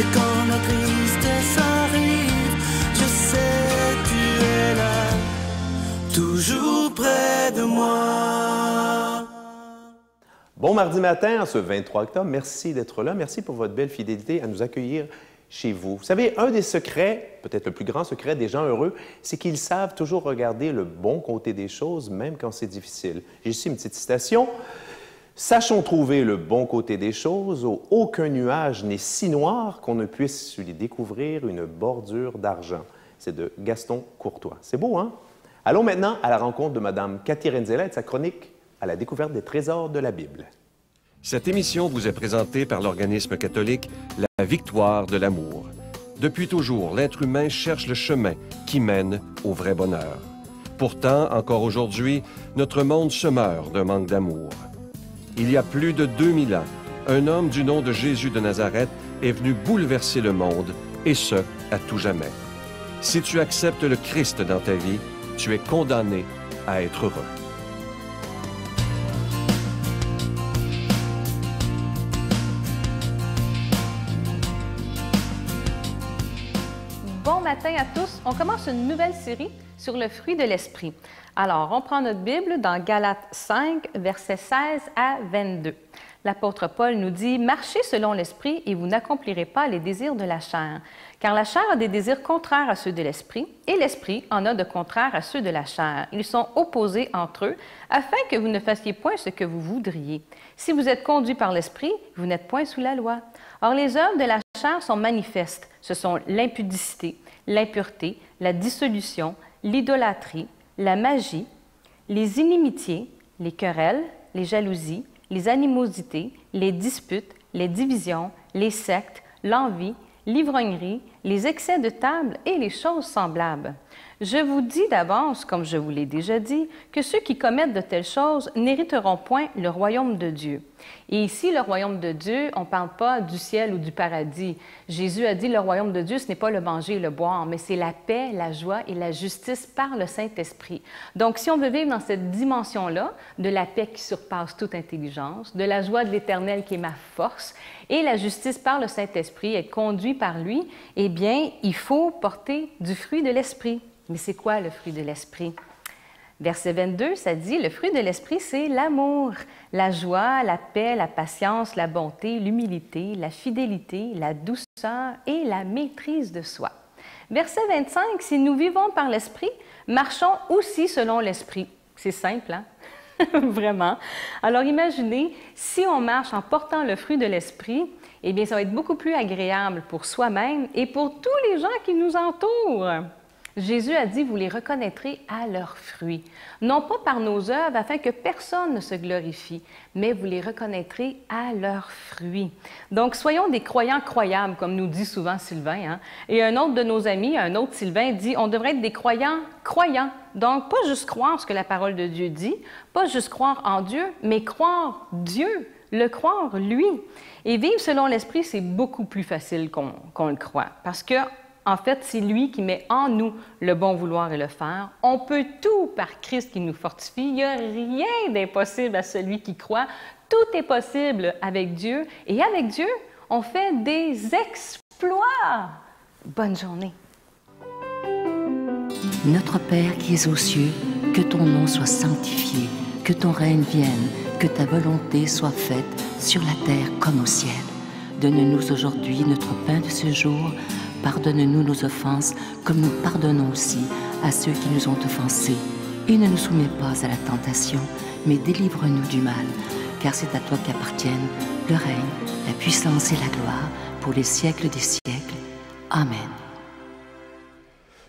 Et quand la tristesse arrive, je sais tu es là, toujours près de moi. Bon mardi matin, ce 23 octobre. Merci d'être là. Merci pour votre belle fidélité à nous accueillir chez vous. Vous savez, un des secrets, peut-être le plus grand secret des gens heureux, c'est qu'ils savent toujours regarder le bon côté des choses, même quand c'est difficile. J'ai ici une petite citation. « Sachons trouver le bon côté des choses, où aucun nuage n'est si noir qu'on ne puisse lui découvrir une bordure d'argent. » C'est de Gaston Courtois. C'est beau, hein? Allons maintenant à la rencontre de Mme Cathy Renzella et de sa chronique à la découverte des trésors de la Bible. Cette émission vous est présentée par l'organisme catholique La Victoire de l'amour. Depuis toujours, l'être humain cherche le chemin qui mène au vrai bonheur. Pourtant, encore aujourd'hui, notre monde se meurt d'un manque d'amour. Il y a plus de 2000 ans, un homme du nom de Jésus de Nazareth est venu bouleverser le monde, et ce, à tout jamais. Si tu acceptes le Christ dans ta vie, tu es condamné à être heureux. Bon matin à tous. On commence une nouvelle série sur le fruit de l'esprit. Alors, on prend notre Bible dans Galates 5, versets 16 à 22. L'apôtre Paul nous dit « Marchez selon l'esprit et vous n'accomplirez pas les désirs de la chair. Car la chair a des désirs contraires à ceux de l'esprit, et l'esprit en a de contraires à ceux de la chair. Ils sont opposés entre eux, afin que vous ne fassiez point ce que vous voudriez. Si vous êtes conduits par l'esprit, vous n'êtes point sous la loi. Or, les œuvres de la chair sont manifestes. Ce sont l'impudicité, l'impureté, la dissolution, l'idolâtrie, la magie, les inimitiés, les querelles, les jalousies, les animosités, les disputes, les divisions, les sectes, l'envie, l'ivrognerie, les excès de table et les choses semblables. Je vous dis d'avance, comme je vous l'ai déjà dit, que ceux qui commettent de telles choses n'hériteront point le royaume de Dieu. Et ici, le royaume de Dieu, on ne parle pas du ciel ou du paradis. Jésus a dit le royaume de Dieu, ce n'est pas le manger et le boire, mais c'est la paix, la joie et la justice par le Saint-Esprit. Donc, si on veut vivre dans cette dimension-là, de la paix qui surpasse toute intelligence, de la joie de l'Éternel qui est ma force, et la justice par le Saint-Esprit, être conduit par lui, eh bien, il faut porter du fruit de l'Esprit. Mais c'est quoi le fruit de l'Esprit? Verset 22, ça dit, le fruit de l'Esprit, c'est l'amour, la joie, la paix, la patience, la bonté, l'humilité, la fidélité, la douceur et la maîtrise de soi. Verset 25, si nous vivons par l'Esprit, marchons aussi selon l'Esprit. C'est simple, hein? Vraiment. Alors imaginez, si on marche en portant le fruit de l'Esprit, eh bien, ça va être beaucoup plus agréable pour soi-même et pour tous les gens qui nous entourent. Jésus a dit, vous les reconnaîtrez à leurs fruits, non pas par nos œuvres afin que personne ne se glorifie, mais vous les reconnaîtrez à leurs fruits. Donc, soyons des croyants croyables, comme nous dit souvent Sylvain. Hein? Et un autre de nos amis, un autre Sylvain, dit, on devrait être des croyants croyants. Donc, pas juste croire ce que la parole de Dieu dit, pas juste croire en Dieu, mais croire Dieu, le croire lui. Et vivre selon l'Esprit, c'est beaucoup plus facile qu'on le croit, parce que en fait, c'est lui qui met en nous le bon vouloir et le faire. On peut tout par Christ qui nous fortifie. Il n'y a rien d'impossible à celui qui croit. Tout est possible avec Dieu. Et avec Dieu, on fait des exploits. Bonne journée. Notre Père qui es aux cieux, que ton nom soit sanctifié, que ton règne vienne, que ta volonté soit faite sur la terre comme au ciel. Donne-nous aujourd'hui notre pain de ce jour. Pardonne-nous nos offenses, comme nous pardonnons aussi à ceux qui nous ont offensés. Et ne nous soumets pas à la tentation, mais délivre-nous du mal, car c'est à toi qu'appartiennent le règne, la puissance et la gloire, pour les siècles des siècles. Amen.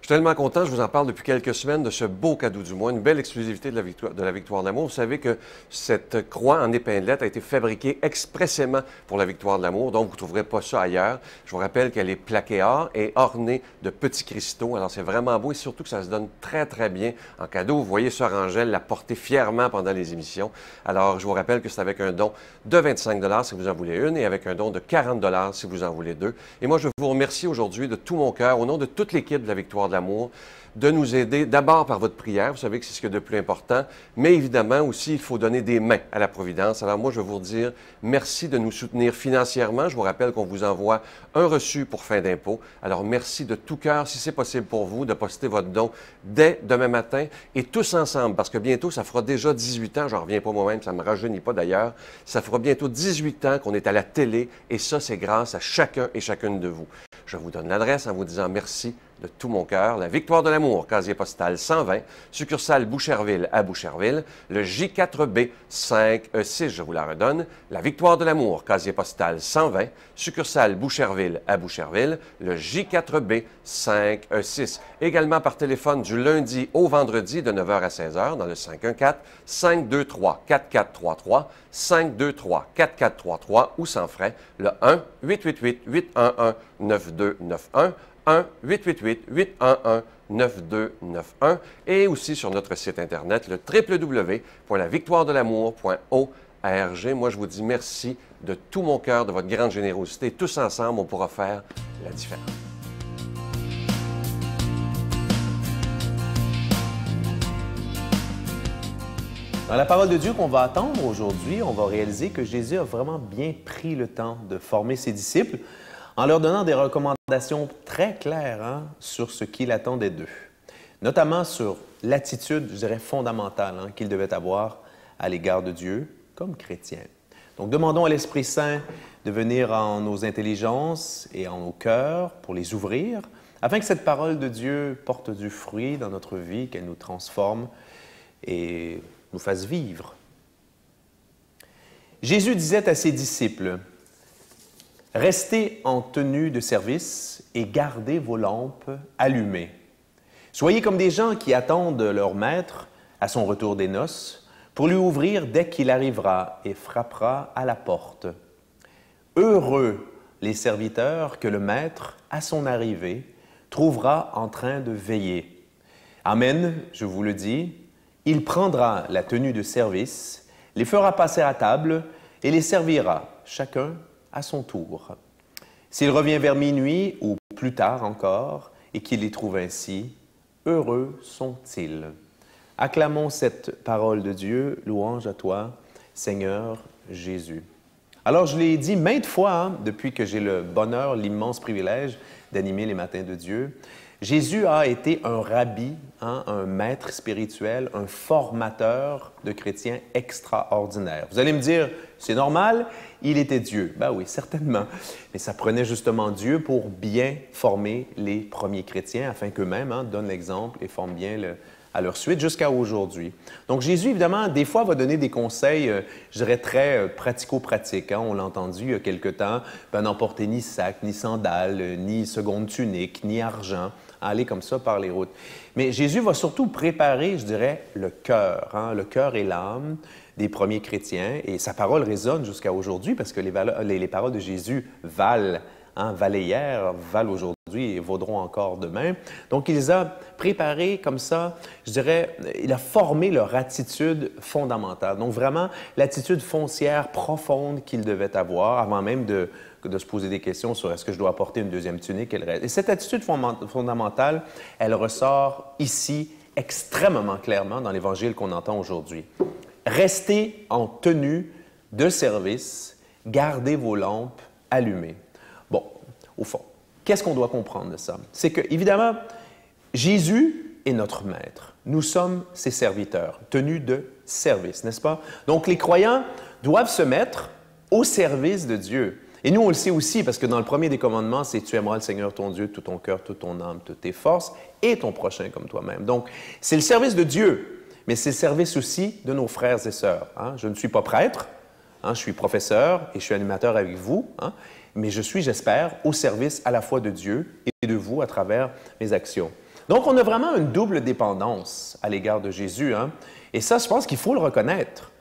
Je suis tellement content, je vous en parle depuis quelques semaines de ce beau cadeau du mois, une belle exclusivité de la Victoire de l'amour. Vous savez que cette croix en épinglette a été fabriquée expressément pour la Victoire de l'amour, donc vous ne trouverez pas ça ailleurs. Je vous rappelle qu'elle est plaquée or et ornée de petits cristaux, alors c'est vraiment beau et surtout que ça se donne très, très bien en cadeau. Vous voyez Sœur Angèle la porter fièrement pendant les émissions. Alors, je vous rappelle que c'est avec un don de 25 $ si vous en voulez une et avec un don de 40 $ si vous en voulez deux. Et moi, je vous remercie aujourd'hui de tout mon cœur, au nom de toute l'équipe de la Victoire de l'amour, l'amour, de nous aider d'abord par votre prière. Vous savez que c'est ce qui est de plus important, mais évidemment aussi, il faut donner des mains à la Providence. Alors moi, je veux vous dire merci de nous soutenir financièrement. Je vous rappelle qu'on vous envoie un reçu pour fin d'impôt. Alors merci de tout cœur, si c'est possible pour vous, de poster votre don dès demain matin et tous ensemble, parce que bientôt, ça fera déjà 18 ans, j'en reviens pas moi-même, ça ne me rajeunit pas d'ailleurs, ça fera bientôt 18 ans qu'on est à la télé et ça, c'est grâce à chacun et chacune de vous. Je vous donne l'adresse en vous disant merci de tout mon cœur. La Victoire de l'amour, casier postal 120, succursale Boucherville à Boucherville, le J4B 5E6, je vous la redonne. La Victoire de l'amour, casier postal 120, succursale Boucherville à Boucherville, le J4B 5E6. Également par téléphone du lundi au vendredi de 9h à 16h dans le 514-523-4433, 523-4433 ou sans frais, le 1-888-811-9291. 1-888-811-9291 et aussi sur notre site Internet, le www.lavictoiredelamour.org. Moi, je vous dis merci de tout mon cœur, de votre grande générosité. Tous ensemble, on pourra faire la différence. Dans la parole de Dieu qu'on va attendre aujourd'hui, on va réaliser que Jésus a vraiment bien pris le temps de former ses disciples en leur donnant des recommandations très claires sur ce qu'il attendait d'eux, notamment sur l'attitude, je dirais, fondamentale qu'ils devaient avoir à l'égard de Dieu comme chrétiens. Donc, demandons à l'Esprit Saint de venir en nos intelligences et en nos cœurs pour les ouvrir, afin que cette parole de Dieu porte du fruit dans notre vie, qu'elle nous transforme et nous fasse vivre. Jésus disait à ses disciples: « Restez en tenue de service et gardez vos lampes allumées. Soyez comme des gens qui attendent leur maître à son retour des noces pour lui ouvrir dès qu'il arrivera et frappera à la porte. Heureux les serviteurs que le maître, à son arrivée, trouvera en train de veiller. Amen, je vous le dis, il prendra la tenue de service, les fera passer à table et les servira, chacun à son tour. S'il revient vers minuit ou plus tard encore et qu'il les trouve ainsi, heureux sont-ils. » Acclamons cette parole de Dieu, louange à toi, Seigneur Jésus. Alors, je l'ai dit maintes fois, depuis que j'ai le bonheur, l'immense privilège d'animer les matins de Dieu, Jésus a été un rabbi, un maître spirituel, un formateur de chrétiens extraordinaire. Vous allez me dire, c'est normal, il était Dieu. Ben oui, certainement. Mais ça prenait justement Dieu pour bien former les premiers chrétiens, afin qu'eux-mêmes donnent l'exemple et forment bien à leur suite jusqu'à aujourd'hui. Donc Jésus, évidemment, des fois va donner des conseils, je dirais, très pratico-pratiques. On l'a entendu il y a quelque temps, n'emporter ni sac, ni sandales, ni seconde tunique, ni argent, aller comme ça par les routes. Mais Jésus va surtout préparer, je dirais, le cœur et l'âme des premiers chrétiens. Et sa parole résonne jusqu'à aujourd'hui parce que les paroles de Jésus valent, valaient hier, valent aujourd'hui et vaudront encore demain. Donc, il les a préparés comme ça, je dirais, il a formé leur attitude fondamentale. Donc, vraiment, l'attitude foncière profonde qu'ils devaient avoir avant même de se poser des questions sur est-ce que je dois apporter une deuxième tunique. Et cette attitude fondamentale, elle ressort ici extrêmement clairement dans l'Évangile qu'on entend aujourd'hui. Restez en tenue de service, gardez vos lampes allumées. Bon, au fond, qu'est-ce qu'on doit comprendre de ça? C'est que, évidemment, Jésus est notre maître. Nous sommes ses serviteurs, tenus de service, n'est-ce pas? Donc, les croyants doivent se mettre au service de Dieu. Et nous, on le sait aussi, parce que dans le premier des commandements, c'est « Tu aimeras le Seigneur ton Dieu de tout ton cœur, toute ton âme, toutes tes forces, et ton prochain comme toi-même. » Donc, c'est le service de Dieu, mais c'est le service aussi de nos frères et sœurs. Je ne suis pas prêtre, je suis professeur et je suis animateur avec vous, mais je suis, j'espère, au service à la fois de Dieu et de vous à travers mes actions. Donc, on a vraiment une double dépendance à l'égard de Jésus. Et ça, je pense qu'il faut le reconnaître.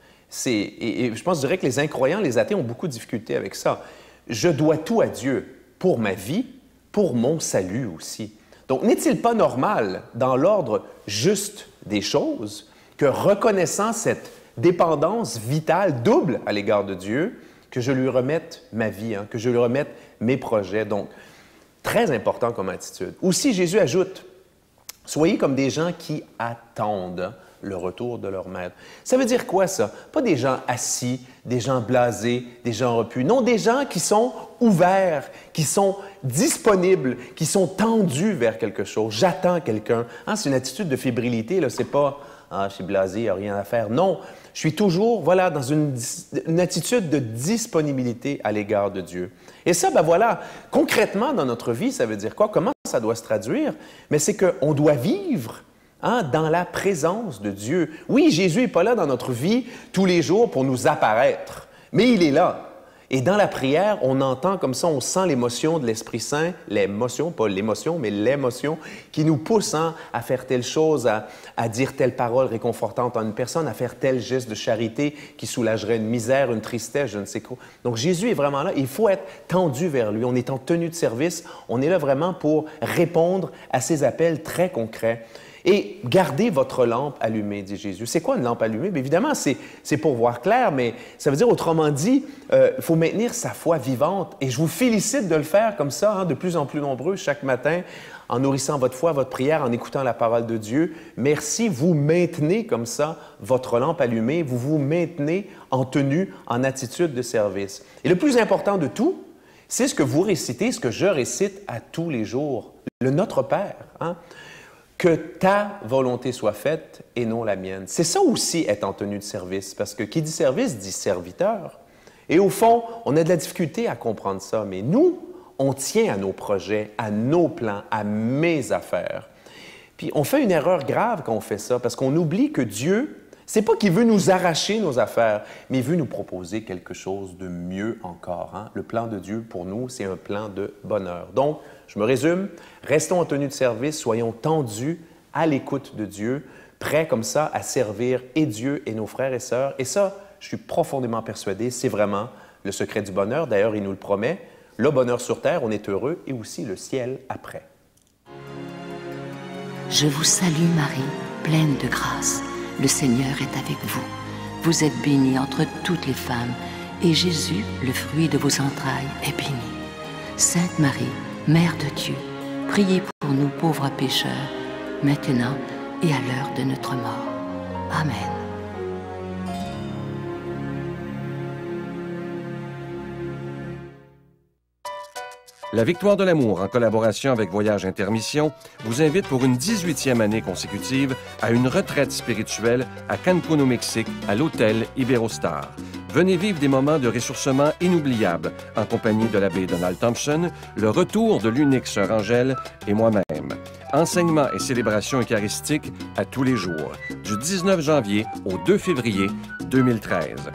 Et je dirais que les incroyants, les athées ont beaucoup de difficultés avec ça. Je dois tout à Dieu pour ma vie, pour mon salut aussi. Donc, n'est-il pas normal, dans l'ordre juste des choses, que reconnaissant cette dépendance vitale double à l'égard de Dieu, que je lui remette ma vie, que je lui remette mes projets. Donc, très important comme attitude. Aussi, Jésus ajoute, Soyez comme des gens qui attendent le retour de leur maître. Ça veut dire quoi, ça? Pas des gens assis, des gens blasés, des gens repus. Non, des gens qui sont ouverts, qui sont disponibles, qui sont tendus vers quelque chose. J'attends quelqu'un. Hein, c'est une attitude de fébrilité, là. C'est pas « Ah, je suis blasé, il n'y a rien à faire ». Non, je suis toujours, voilà, dans une attitude de disponibilité à l'égard de Dieu. Et ça, ben voilà, concrètement dans notre vie, ça veut dire quoi? Comment ça doit se traduire? Mais c'est qu'on doit vivre dans la présence de Dieu. Oui, Jésus n'est pas là dans notre vie tous les jours pour nous apparaître, mais il est là. Et dans la prière, on entend comme ça, on sent l'émotion de l'Esprit Saint, l'émotion, pas l'émotion, mais l'émotion qui nous pousse à faire telle chose, à dire telle parole réconfortante à une personne, à faire tel geste de charité qui soulagerait une misère, une tristesse, je ne sais quoi. Donc Jésus est vraiment là. Il faut être tendu vers lui. On est en tenue de service. On est là vraiment pour répondre à ses appels très concrets. Et gardez votre lampe allumée, dit Jésus. C'est quoi une lampe allumée? Bien, évidemment, c'est pour voir clair, mais ça veut dire, autrement dit, il faut maintenir sa foi vivante. Et je vous félicite de le faire comme ça, de plus en plus nombreux chaque matin, en nourrissant votre foi, votre prière, en écoutant la parole de Dieu. Merci, vous maintenez comme ça votre lampe allumée, vous vous maintenez en tenue, en attitude de service. Et le plus important de tout, c'est ce que vous récitez, ce que je récite à tous les jours, le Notre Père, hein? Que ta volonté soit faite et non la mienne. C'est ça aussi être en tenue de service, parce que qui dit service dit serviteur. Et au fond, on a de la difficulté à comprendre ça, mais nous, on tient à nos projets, à nos plans, à mes affaires. Puis on fait une erreur grave quand on fait ça, parce qu'on oublie que Dieu, c'est pas qu'il veut nous arracher nos affaires, mais il veut nous proposer quelque chose de mieux encore. Hein? Le plan de Dieu, pour nous, c'est un plan de bonheur. Donc, je me résume, restons en tenue de service, soyons tendus à l'écoute de Dieu, prêts comme ça à servir et Dieu et nos frères et sœurs. Et ça, je suis profondément persuadé, c'est vraiment le secret du bonheur. D'ailleurs, il nous le promet. Le bonheur sur terre, on est heureux, et aussi le ciel après. Je vous salue Marie, pleine de grâce. Le Seigneur est avec vous. Vous êtes bénie entre toutes les femmes, et Jésus, le fruit de vos entrailles, est béni. Sainte Marie, Mère de Dieu, priez pour nous pauvres pécheurs, maintenant et à l'heure de notre mort. Amen. La Victoire de l'amour, en collaboration avec Voyage Intermission, vous invite pour une 18e année consécutive à une retraite spirituelle à Cancún au Mexique, à l'hôtel Iberostar. Venez vivre des moments de ressourcement inoubliables en compagnie de l'abbé Donald Thompson, le retour de l'unique sœur Angèle et moi-même. Enseignements et célébrations eucharistiques à tous les jours, du 19 janvier au 2 février 2013.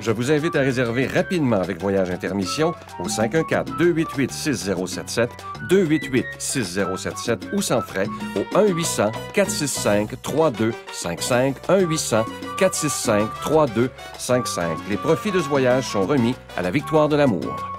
Je vous invite à réserver rapidement avec Voyage Intermission au 514-288-6077, 288-6077 ou sans frais au 1-800-465-3255, 1-800-465-3255. Les profits de ce voyage sont remis à la Victoire de l'amour.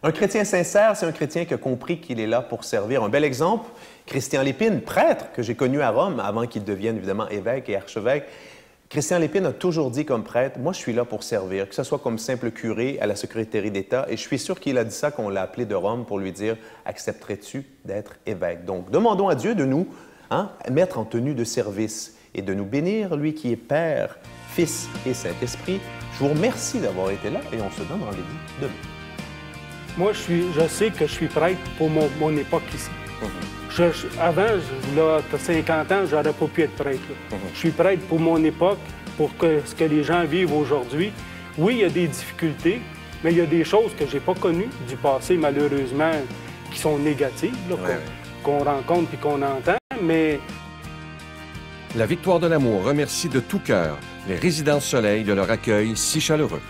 Un chrétien sincère, c'est un chrétien qui a compris qu'il est là pour servir. Un bel exemple, Christian Lépine, prêtre que j'ai connu à Rome avant qu'il devienne évidemment évêque et archevêque. Christian Lépine a toujours dit comme prêtre, moi je suis là pour servir, que ce soit comme simple curé à la secrétaire d'État. Et je suis sûr qu'il a dit ça quand on l'a appelé de Rome pour lui dire, accepterais-tu d'être évêque? Donc demandons à Dieu de nous mettre en tenue de service et de nous bénir, lui qui est Père, Fils et Saint-Esprit. Je vous remercie d'avoir été là et on se donne rendez-vous demain. Moi, je sais que je suis prêtre pour mon époque ici. Avant, là, 50 ans, j'aurais pas pu être prêtre. Je suis prêtre pour mon époque, pour ce que les gens vivent aujourd'hui. Oui, il y a des difficultés, mais il y a des choses que j'ai pas connues du passé, malheureusement, qui sont négatives, qu'on rencontre et qu'on entend, mais... La Victoire de l'amour remercie de tout cœur les Résidences Soleil de leur accueil si chaleureux.